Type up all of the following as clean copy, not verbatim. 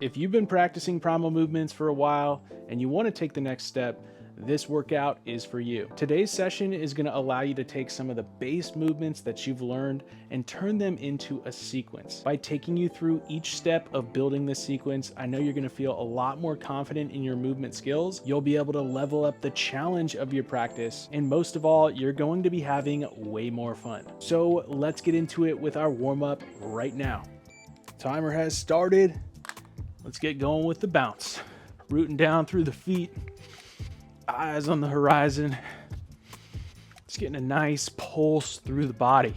If you've been practicing Primal movements for a while and you want to take the next step, this workout is for you. Today's session is going to allow you to take some of the base movements that you've learned and turn them into a sequence. By taking you through each step of building this sequence, I know you're going to feel a lot more confident in your movement skills. You'll be able to level up the challenge of your practice, and most of all, you're going to be having way more fun. So let's get into it with our warm-up right now. Timer has started. Let's get going with the bounce. Rooting down through the feet, eyes on the horizon. Just getting a nice pulse through the body.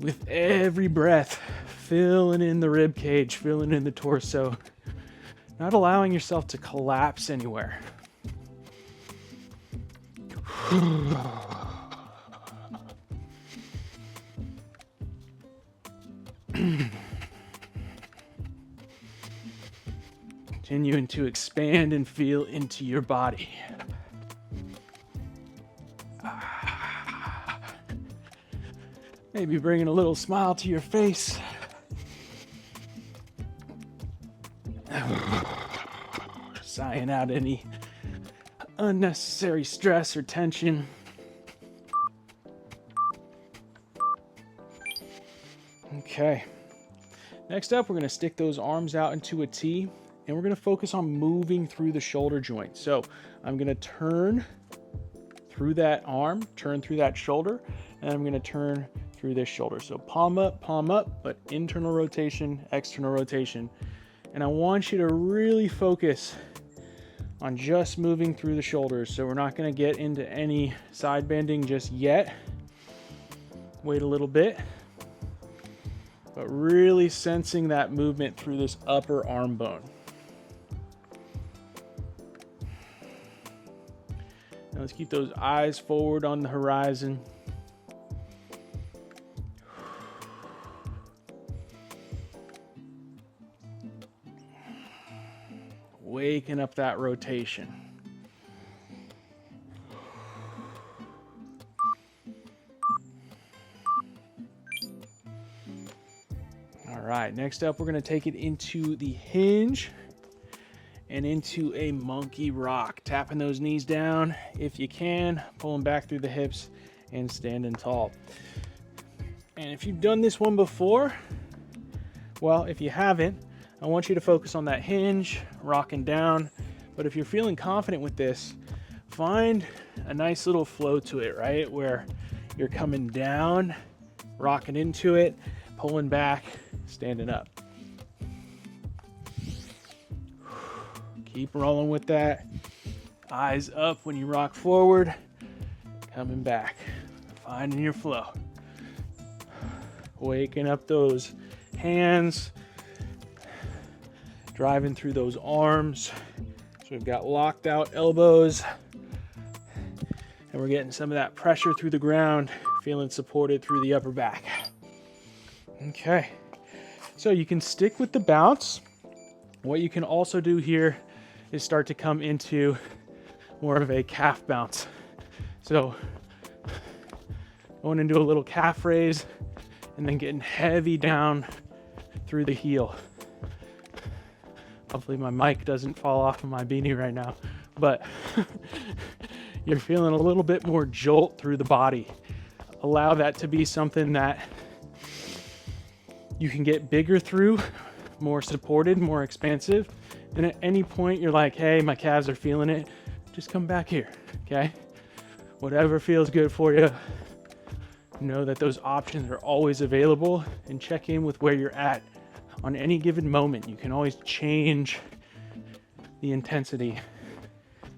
With every breath, filling in the rib cage, filling in the torso, not allowing yourself to collapse anywhere. Continuing to expand and feel into your body. Maybe bringing a little smile to your face. Sighing out any unnecessary stress or tension. Okay. Next up, we're going to stick those arms out into a T. And we're going to focus on moving through the shoulder joint. So I'm going to turn through that arm, turn through that shoulder, and I'm going to turn through this shoulder. So palm up, but internal rotation, external rotation. And I want you to really focus on just moving through the shoulders. So we're not going to get into any side bending just yet. Wait a little bit. But really sensing that movement through this upper arm bone. Now let's keep those eyes forward on the horizon. Waking up that rotation. All right, next up we're going to take it into the hinge and into a monkey rock, tapping those knees down if you can, pulling back through the hips and standing tall. And if you've done this one before, well, if you haven't, I want you to focus on that hinge, rocking down. But if you're feeling confident with this, find a nice little flow to it, right? Where you're coming down, rocking into it, pulling back, standing up. Keep rolling with that. Eyes up when you rock forward. Coming back. Finding your flow. Waking up those hands. Driving through those arms. So we've got locked out elbows. And we're getting some of that pressure through the ground. Feeling supported through the upper back. Okay. So you can stick with the bounce. What you can also do here is start to come into more of a calf bounce. So going into a little calf raise and then getting heavy down through the heel. Hopefully my mic doesn't fall off of my beanie right now, but you're feeling a little bit more jolt through the body. Allow that to be something that you can get bigger through, more supported, more expansive. And at any point you're like, hey, my calves are feeling it, just come back here, okay? Whatever feels good for you, know that those options are always available, and check in with where you're at on any given moment. You can always change the intensity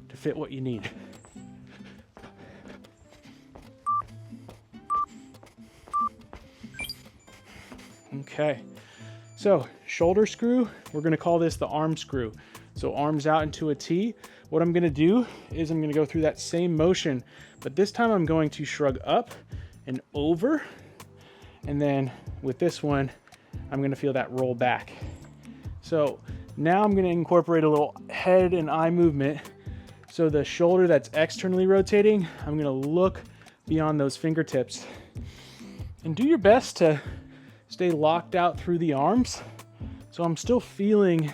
to fit what you need. Okay. So shoulder screw, we're going to call this the arm screw. So arms out into a T. What I'm going to do is I'm going to go through that same motion, but this time I'm going to shrug up and over. And then with this one, I'm going to feel that roll back. So now I'm going to incorporate a little head and eye movement. So the shoulder that's externally rotating, I'm going to look beyond those fingertips and do your best to stay locked out through the arms. So I'm still feeling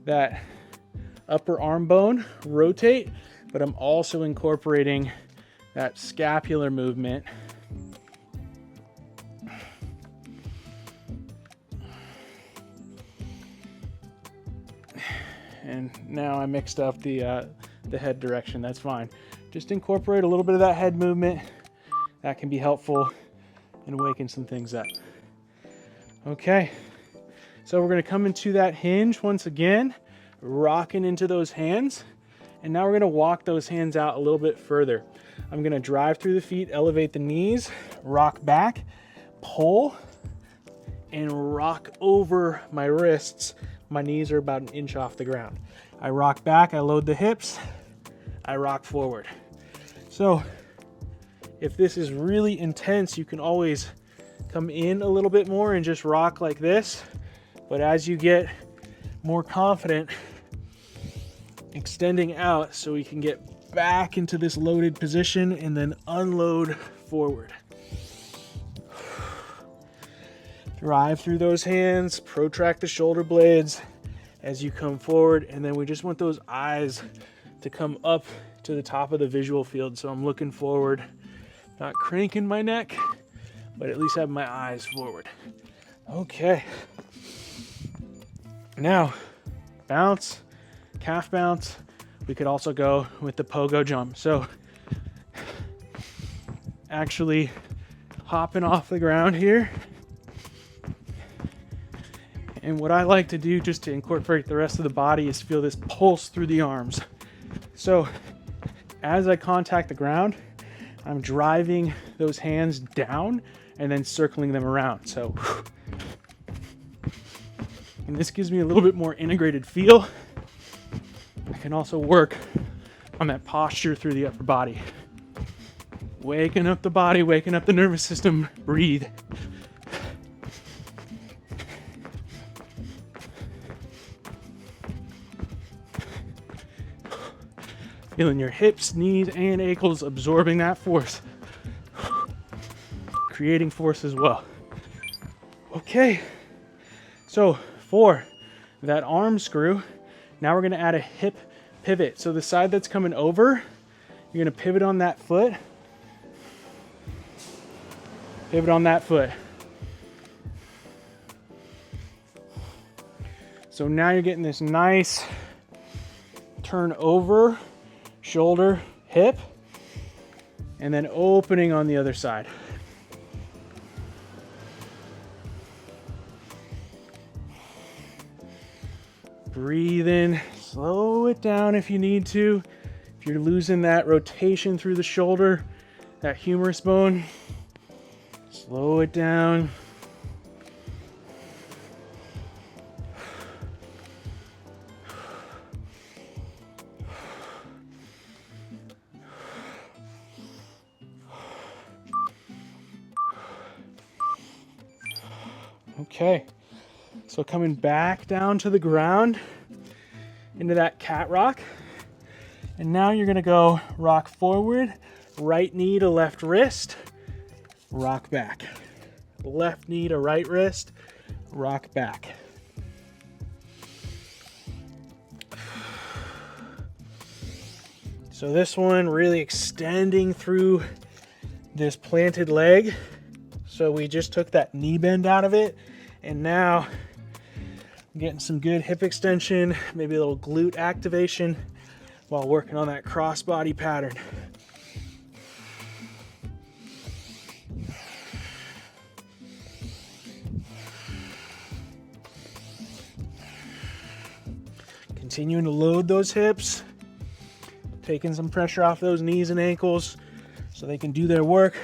that upper arm bone rotate, but I'm also incorporating that scapular movement. And now I mixed up the head direction. That's fine. Just incorporate a little bit of that head movement. That can be helpful and awaken some things up. Okay, so we're gonna come into that hinge once again, rocking into those hands. And now we're gonna walk those hands out a little bit further. I'm gonna drive through the feet, elevate the knees, rock back, pull, and rock over my wrists. My knees are about 1 inch off the ground. I rock back, I load the hips, I rock forward. So if this is really intense, you can always come in a little bit more and just rock like this. But as you get more confident, extending out so we can get back into this loaded position and then unload forward. Drive through those hands, protract the shoulder blades as you come forward, and then we just want those eyes to come up to the top of the visual field. So I'm looking forward, not cranking my neck, but at least have my eyes forward. Okay. Now, bounce, calf bounce. We could also go with the pogo jump. So actually hopping off the ground here. And what I like to do just to incorporate the rest of the body is feel this pulse through the arms. So as I contact the ground, I'm driving those hands down and then circling them around. So, and this gives me a little bit more integrated feel. I can also work on that posture through the upper body. Waking up the body, waking up the nervous system, breathe. Feeling your hips, knees, and ankles absorbing that force. Creating force as well. Okay, so for that arm screw, now we're gonna add a hip pivot. So the side that's coming over, you're gonna pivot on that foot. Pivot on that foot. So now you're getting this nice turn over, shoulder, hip, and then opening on the other side. Breathe in, slow it down if you need to. If you're losing that rotation through the shoulder, that humerus bone, slow it down. Okay, so coming back down to the ground into that cat rock. And now you're gonna go rock forward, right knee to left wrist, rock back. Left knee to right wrist, rock back. So this one really extending through this planted leg. So we just took that knee bend out of it, and now I'm getting some good hip extension, maybe a little glute activation while working on that crossbody pattern. Continuing to load those hips, taking some pressure off those knees and ankles so they can do their work.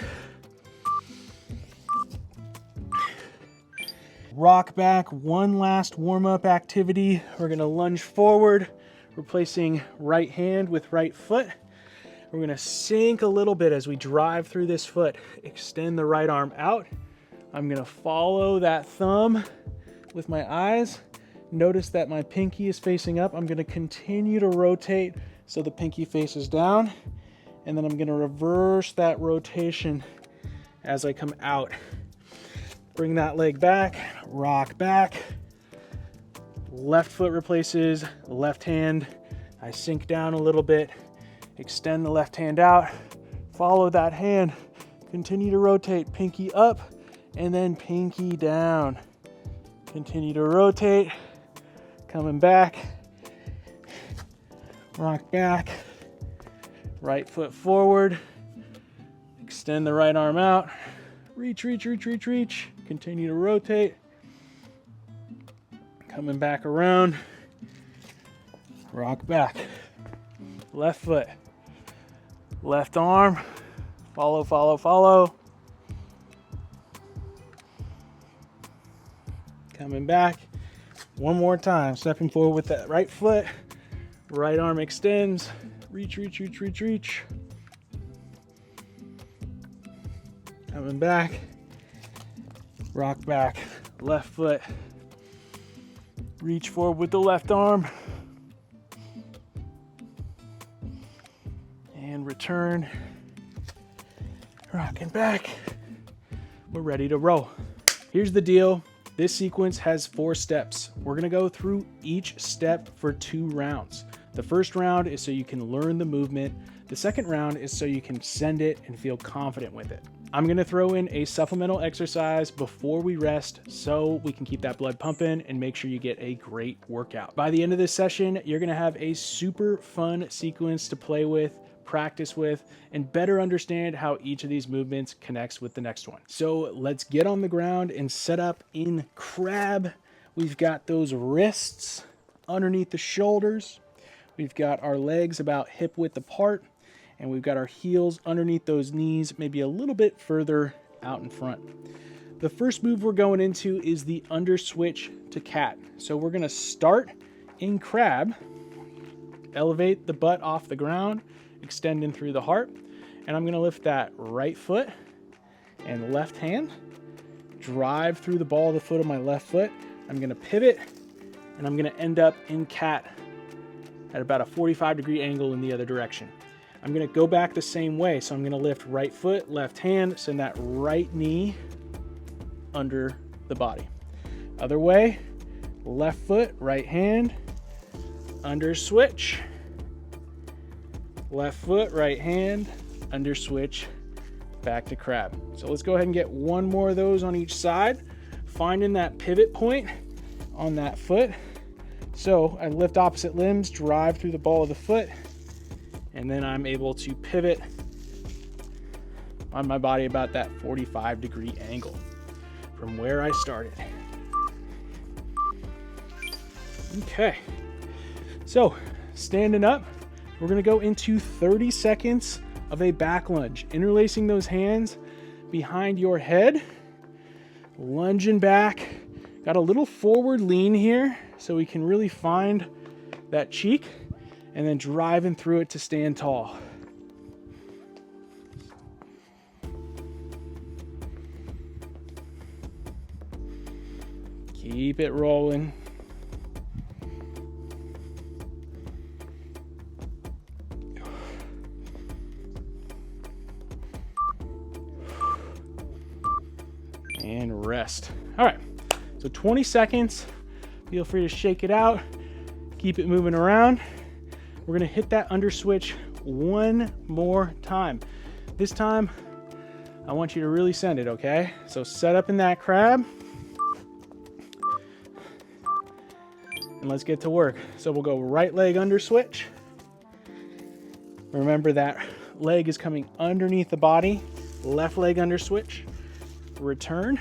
Rock back, one last warm-up activity. We're gonna lunge forward, replacing right hand with right foot. We're gonna sink a little bit as we drive through this foot. Extend the right arm out. I'm gonna follow that thumb with my eyes. Notice that my pinky is facing up. I'm gonna continue to rotate so the pinky faces down, and then I'm gonna reverse that rotation as I come out. Bring that leg back, rock back. Left foot replaces left hand. I sink down a little bit, extend the left hand out, follow that hand, continue to rotate, pinky up, and then pinky down. Continue to rotate, coming back, rock back, right foot forward, extend the right arm out, reach, reach, reach, reach, reach, continue to rotate, coming back around, rock back, left foot, left arm, follow, follow, follow, coming back, one more time, stepping forward with that right foot, right arm extends, reach, reach, reach, reach, reach, coming back, rock back, left foot, reach forward with the left arm, and return, rocking back, we're ready to roll. Here's the deal. This sequence has 4 steps. We're gonna go through each step for 2 rounds. The first round is so you can learn the movement. The second round is so you can send it and feel confident with it. I'm gonna throw in a supplemental exercise before we rest so we can keep that blood pumping and make sure you get a great workout. By the end of this session, you're gonna have a super fun sequence to play with, practice with, and better understand how each of these movements connects with the next one. So let's get on the ground and set up in crab. We've got those wrists underneath the shoulders. We've got our legs about hip width apart, and we've got our heels underneath those knees, maybe a little bit further out in front. The first move we're going into is the underswitch to cat. So we're gonna start in crab, elevate the butt off the ground, extending through the heart, and I'm gonna lift that right foot and left hand, drive through the ball of the foot of my left foot. I'm gonna pivot, and I'm gonna end up in cat at about a 45-degree angle in the other direction. I'm gonna go back the same way, so I'm gonna lift right foot, left hand, send that right knee under the body. Other way, left foot, right hand, under switch, left foot, right hand, under switch, back to crab. So let's go ahead and get one more of those on each side, finding that pivot point on that foot. So I lift opposite limbs, drive through the ball of the foot, and then I'm able to pivot on my body about that 45-degree angle from where I started. Okay, so standing up, we're gonna go into 30 seconds of a back lunge, interlacing those hands behind your head, lunging back. Got a little forward lean here so we can really find that cheek, and then driving through it to stand tall. Keep it rolling. And rest. All right, so 20 seconds. Feel free to shake it out. Keep it moving around. We're gonna hit that under switch one more time. This time, I want you to really send it, okay? So set up in that crab. And let's get to work. So we'll go right leg under switch. Remember that leg is coming underneath the body. Left leg under switch. Return.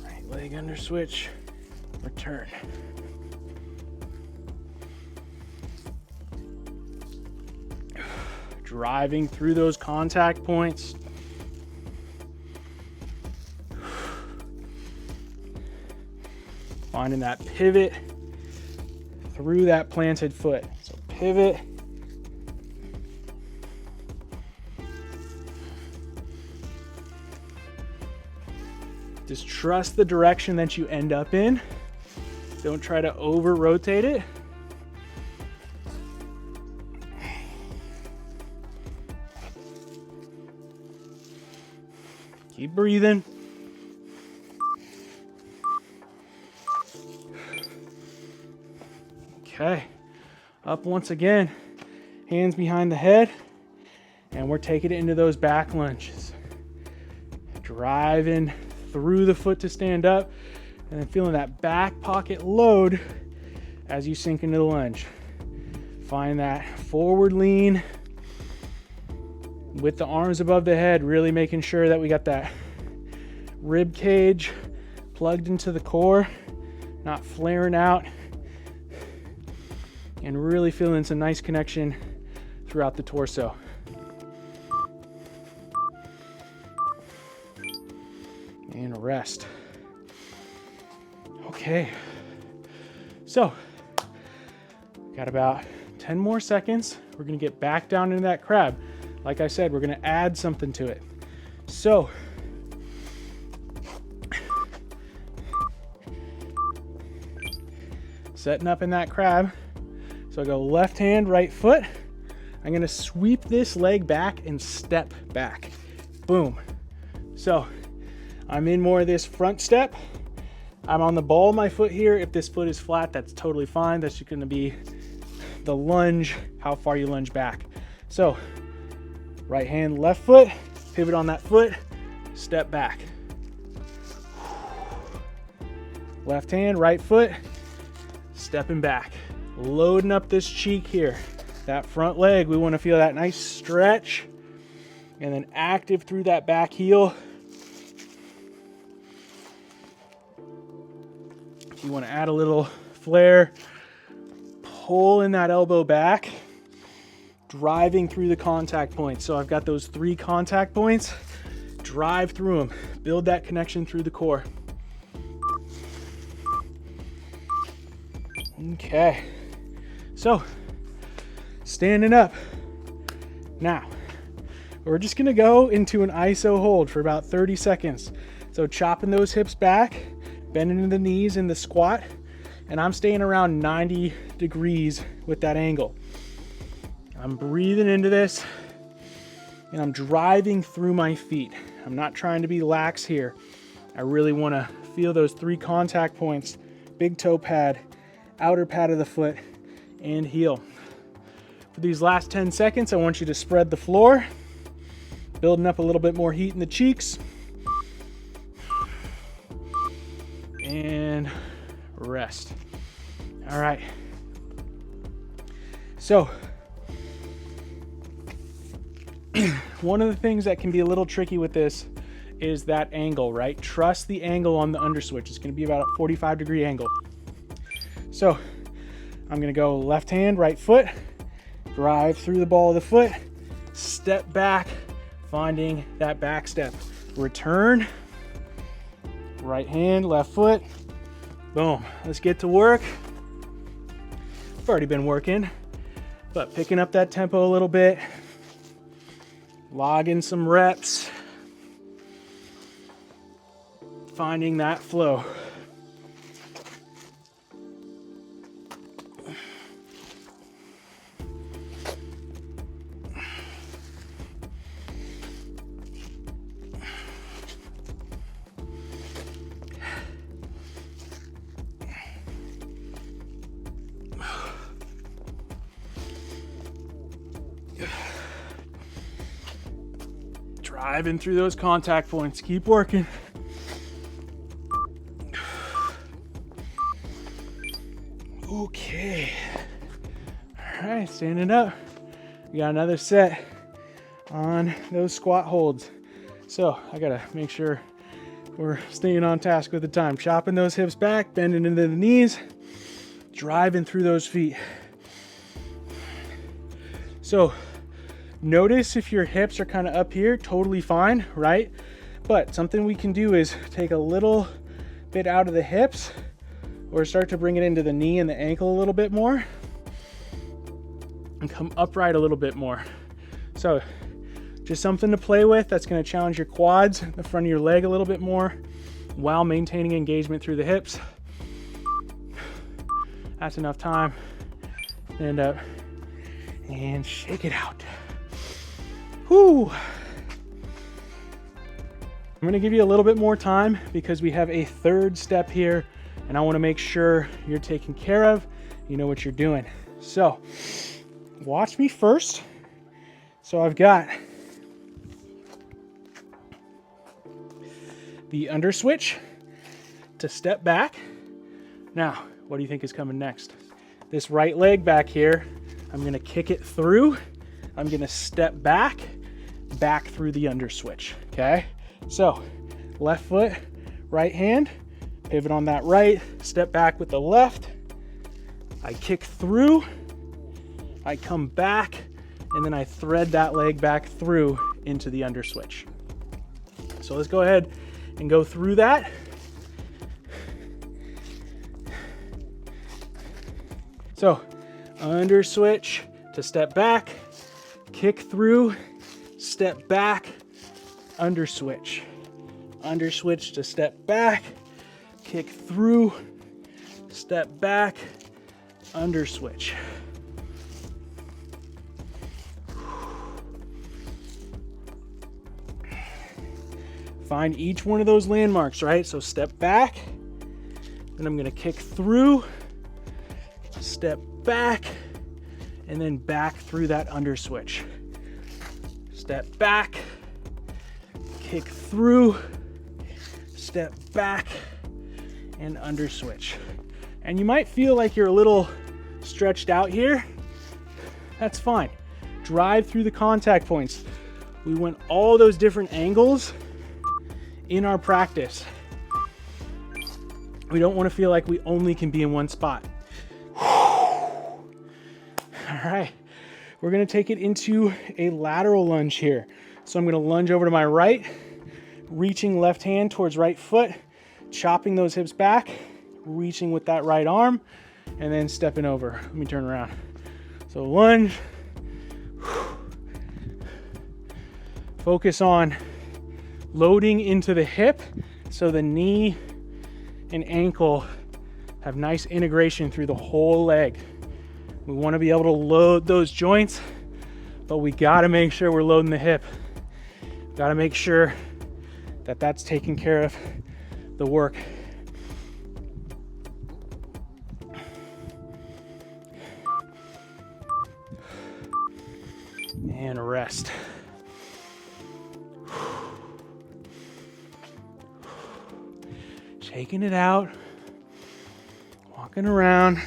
Right leg under switch. Return. Driving through those contact points. Finding that pivot through that planted foot. So pivot. Just trust the direction that you end up in. Don't try to over rotate it. Keep breathing. Okay, up once again, hands behind the head, and we're taking it into those back lunges. Driving through the foot to stand up, and then feeling that back pocket load as you sink into the lunge. Find that forward lean with the arms above the head, really making sure that we got that rib cage plugged into the core, not flaring out, and really feeling some nice connection throughout the torso. And rest. Okay, so got about 10 more seconds. We're gonna get back down into that crab. Like I said, we're gonna add something to it. So setting up in that crab. So I go left hand, right foot. I'm gonna sweep this leg back and step back. Boom. So I'm in more of this front step. I'm on the ball of my foot here. If this foot is flat, that's totally fine. That's just gonna be the lunge, how far you lunge back. So right hand, left foot, pivot on that foot, step back. Left hand, right foot, stepping back. Loading up this cheek here. That front leg, we wanna feel that nice stretch, and then active through that back heel. If you wanna add a little flare, pull in that elbow back, driving through the contact points. So I've got those 3 contact points, drive through them, build that connection through the core. Okay, so standing up. Now, we're just gonna go into an ISO hold for about 30 seconds. So chopping those hips back, bending the knees in the squat, and I'm staying around 90 degrees with that angle. I'm breathing into this, and I'm driving through my feet. I'm not trying to be lax here. I really wanna feel those 3 contact points, big toe pad, outer pad of the foot, and heel. For these last 10 seconds, I want you to spread the floor, building up a little bit more heat in the cheeks, and rest. All right. So, one of the things that can be a little tricky with this is that angle, right? Trust the angle on the underswitch. It's gonna be about a 45-degree angle. So, I'm gonna go left hand, right foot, drive through the ball of the foot, step back, finding that back step. Return, right hand, left foot, boom. Let's get to work. I've already been working, but picking up that tempo a little bit, logging some reps, finding that flow. Driving through those contact points. Keep working. Okay. All right, standing up. We got another set on those squat holds. So I gotta make sure we're staying on task with the time. Chopping those hips back, bending into the knees, driving through those feet. So notice if your hips are kind of up here, totally fine, right? But something we can do is take a little bit out of the hips or start to bring it into the knee and the ankle a little bit more and come upright a little bit more. So just something to play with that's going to challenge your quads, the front of your leg a little bit more while maintaining engagement through the hips. That's enough time. Stand up and shake it out. Whew. I'm gonna give you a little bit more time because we have a third step here and I wanna make sure you're taken care of you know what you're doing. So watch me first. So I've got the underswitch to step back. Now, what do you think is coming next? This right leg back here, I'm gonna kick it through. I'm gonna step back through the underswitch, okay? So, left foot, right hand, pivot on that right, step back with the left. I kick through, I come back, and then I thread that leg back through into the underswitch. So let's go ahead and go through that. So, underswitch to step back, kick through, step back, underswitch. Underswitch to step back, kick through, step back, underswitch. Find each one of those landmarks, right? So step back, then I'm gonna kick through, step back, and then back through that underswitch. Step back, kick through, step back, and underswitch. And you might feel like you're a little stretched out here. That's fine. Drive through the contact points. We want all those different angles in our practice. We don't want to feel like we only can be in one spot. All right, we're gonna take it into a lateral lunge here. So I'm gonna lunge over to my right, reaching left hand towards right foot, chopping those hips back, reaching with that right arm, and then stepping over. Let me turn around. So lunge. Focus on loading into the hip so the knee and ankle have nice integration through the whole leg. We want to be able to load those joints, but we got to make sure we're loading the hip. Got to make sure that that's taking care of the work. And rest. Shaking it out, walking around.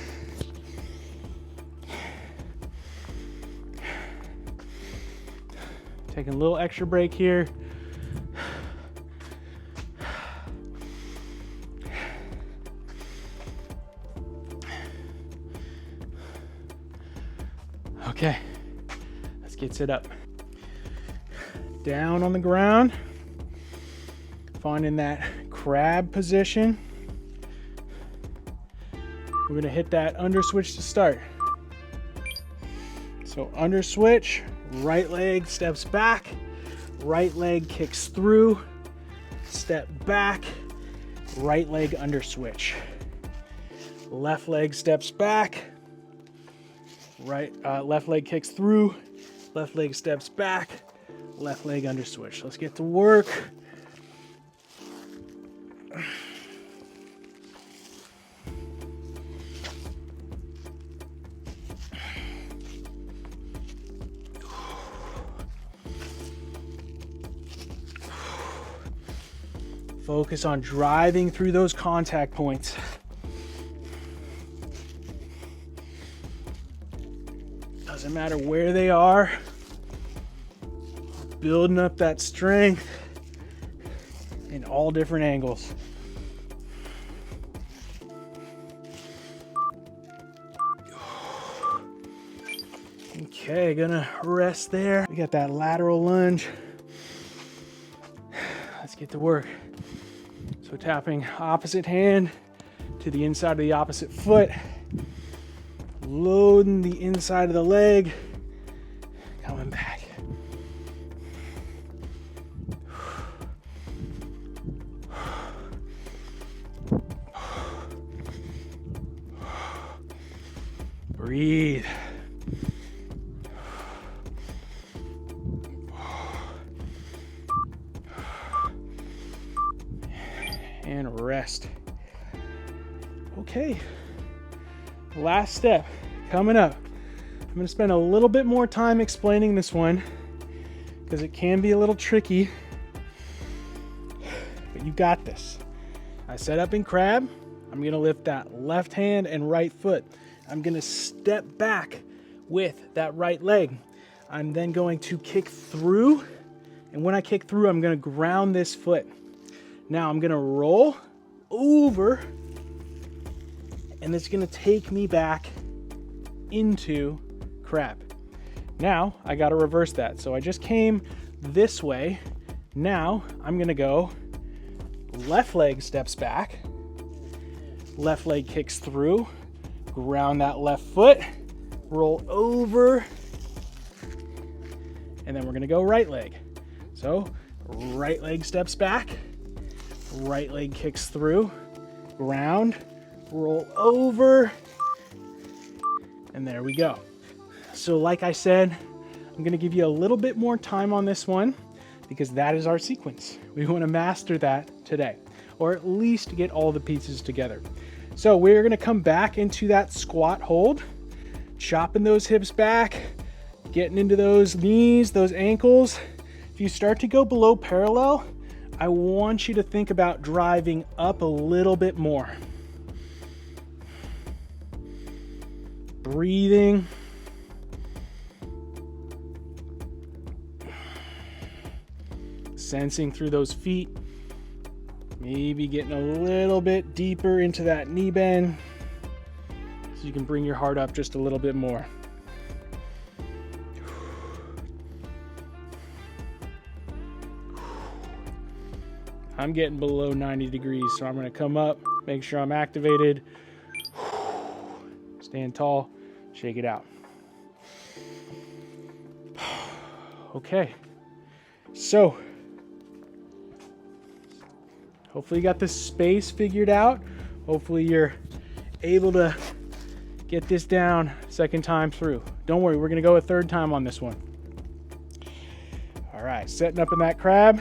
Taking a little extra break here. Okay, let's get set up. Down on the ground, finding that crab position. We're gonna hit that underswitch to start. So underswitch, right leg steps back, right leg kicks through, step back, right leg underswitch. Left leg steps back, left leg kicks through, left leg steps back, left leg underswitch. Let's get to work. Focus on driving through those contact points. Doesn't matter where they are. Building up that strength in all different angles. Okay, gonna rest there. We got that lateral lunge. Let's get to work. So tapping opposite hand to the inside of the opposite foot. Loading the inside of the leg. Coming back. Breathe. And rest. Okay. Last step coming up. I'm going to spend a little bit more time explaining this one because it can be a little tricky, but you got this. I set up in crab. I'm going to lift that left hand and right foot. I'm going to step back with that right leg. I'm then going to kick through, and when I kick through, I'm going to ground this foot. Now I'm going to roll over, and it's going to take me back into crab. Now I got to reverse that. So I just came this way. Now I'm going to go left leg steps back, left leg kicks through, ground that left foot, roll over, and then we're going to go right leg. So right leg steps back, right leg kicks through, ground, roll over, and there we go. So like I said, I'm going to give you a little bit more time on this one because that is our sequence. We want to master that today, or at least get all the pieces together. So we're going to come back into that squat hold, chopping those hips back, getting into those knees, those ankles. If you start to go below parallel, I want you to think about driving up a little bit more. Breathing. Sensing through those feet. Maybe getting a little bit deeper into that knee bend so you can bring your heart up just a little bit more. I'm getting below 90 degrees, so I'm going to come up, make sure I'm activated. Stand tall, shake it out. Okay, so hopefully you got this space figured out. Hopefully you're able to get this down second time through. Don't worry, we're going to go a third time on this one. All right, setting up in that crab.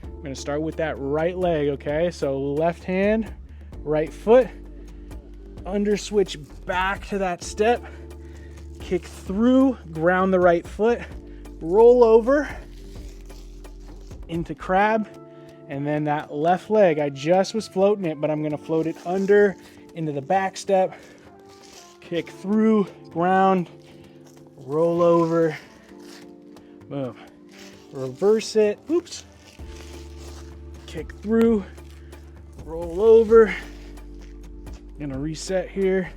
I'm going to start with that right leg, okay? So left hand, right foot, underswitch back to that step, kick through, ground the right foot, roll over into crab, and then that left leg, I just was floating it, but I'm going to float it under into the back step, kick through, ground, roll over, boom, reverse it, oops, kick through, roll over, gonna reset here,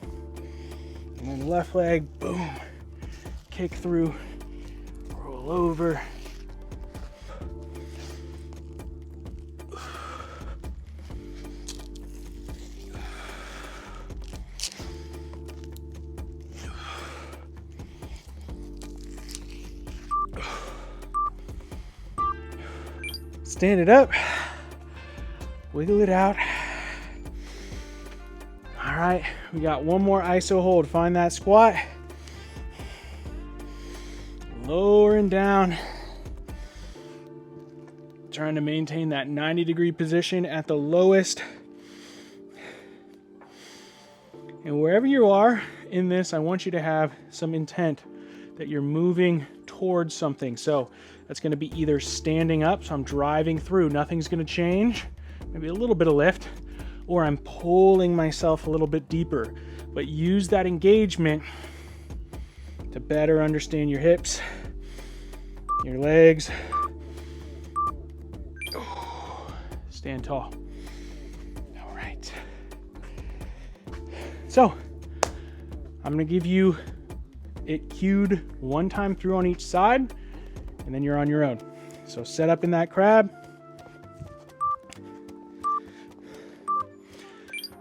and then left leg, boom, kick through, roll over, stand it up, wiggle it out. All right, we got one more iso hold. Find that squat. Lowering down. Trying to maintain that 90-degree position at the lowest. And wherever you are in this, I want you to have some intent that you're moving towards something. So that's going to be either standing up, so I'm driving through, nothing's going to change, maybe a little bit of lift, or I'm pulling myself a little bit deeper. But use that engagement to better understand your hips, your legs. Stand tall. All right. So I'm going to give you it cued one time through on each side, and then you're on your own. So set up in that crab.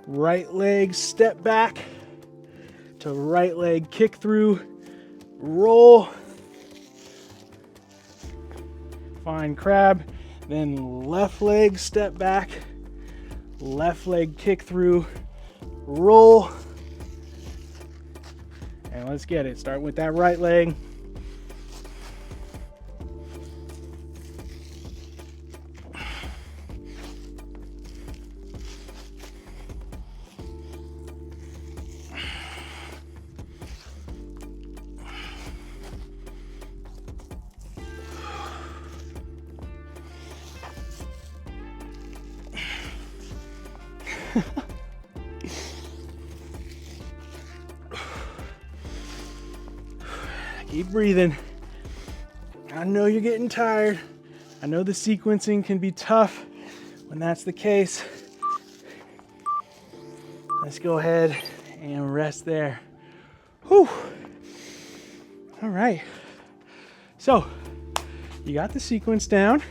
Right leg step back to right leg kick through, roll, find crab, then left leg step back, left leg kick through, roll, and let's get it. Start with that right leg. Keep breathing. I know you're getting tired. I know the sequencing can be tough when that's the case. Let's go ahead and rest there. Whew. All right. So you got the sequence down.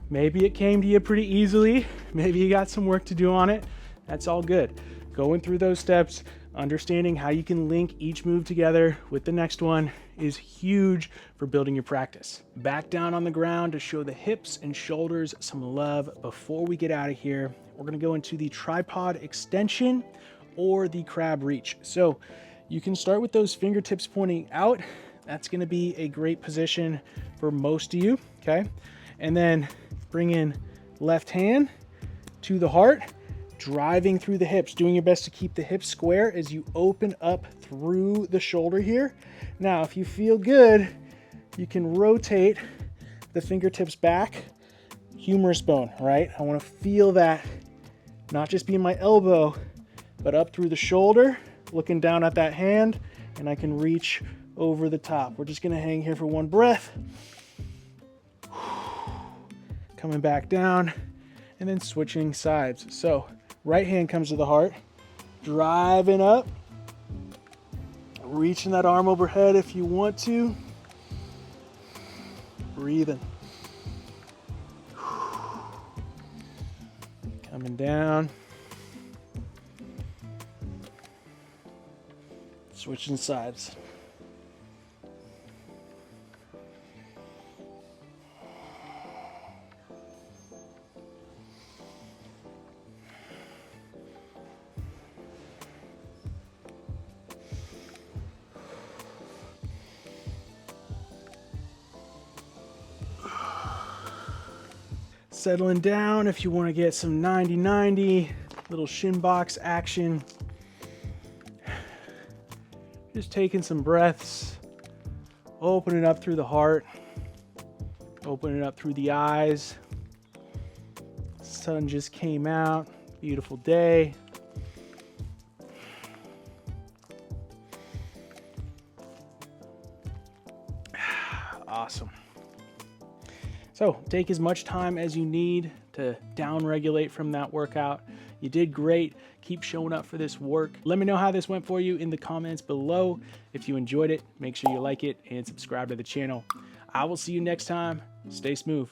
Maybe it came to you pretty easily. Maybe you got some work to do on it. That's all good. Going through those steps, understanding how you can link each move together with the next one is huge for building your practice. Back down on the ground to show the hips and shoulders some love before we get out of here. We're gonna go into the tripod extension or the crab reach. So you can start with those fingertips pointing out. That's gonna be a great position for most of you, okay? And then bring in left hand to the heart, driving through the hips, doing your best to keep the hips square as you open up through the shoulder here. Now, if you feel good, you can rotate the fingertips back, humerus bone, right? I wanna feel that not just be in my elbow, but up through the shoulder, looking down at that hand, and I can reach over the top. We're just gonna hang here for one breath. Coming back down, and then switching sides. So, right hand comes to the heart, driving up, reaching that arm overhead if you want to, breathing. Coming down, switching sides. Settling down if you want to get some 90-90, little Shinbox action. Just taking some breaths, opening up through the heart, opening up through the eyes. Sun just came out, beautiful day. Awesome. So take as much time as you need to down-regulate from that workout. You did great. Keep showing up for this work. Let me know how this went for you in the comments below. If you enjoyed it, make sure you like it and subscribe to the channel. I will see you next time. Stay smooth.